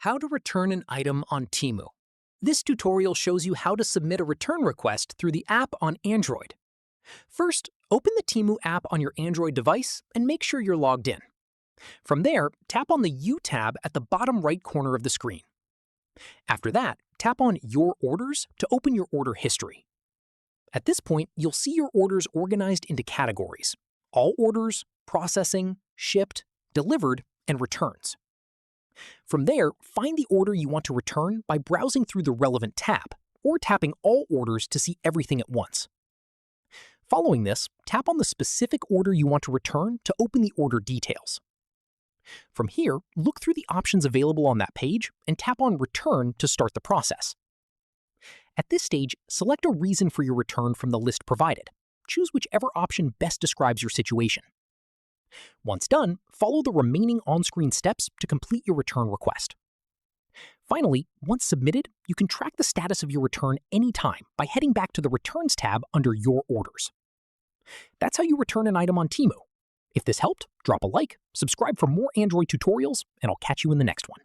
How to return an item on Temu. This tutorial shows you how to submit a return request through the app on Android. First, open the Temu app on your Android device and make sure you're logged in. From there, tap on the U tab at the bottom right corner of the screen. After that, tap on Your Orders to open your order history. At this point, you'll see your orders organized into categories: all orders, processing, shipped, delivered, and returns. From there, find the order you want to return by browsing through the relevant tab, or tapping All Orders to see everything at once. Following this, tap on the specific order you want to return to open the order details. From here, look through the options available on that page and tap on Return to start the process. At this stage, select a reason for your return from the list provided. Choose whichever option best describes your situation. Once done, follow the remaining on-screen steps to complete your return request. Finally, once submitted, you can track the status of your return anytime by heading back to the Returns tab under Your Orders. That's how you return an item on Temu. If this helped, drop a like, subscribe for more Android tutorials, and I'll catch you in the next one.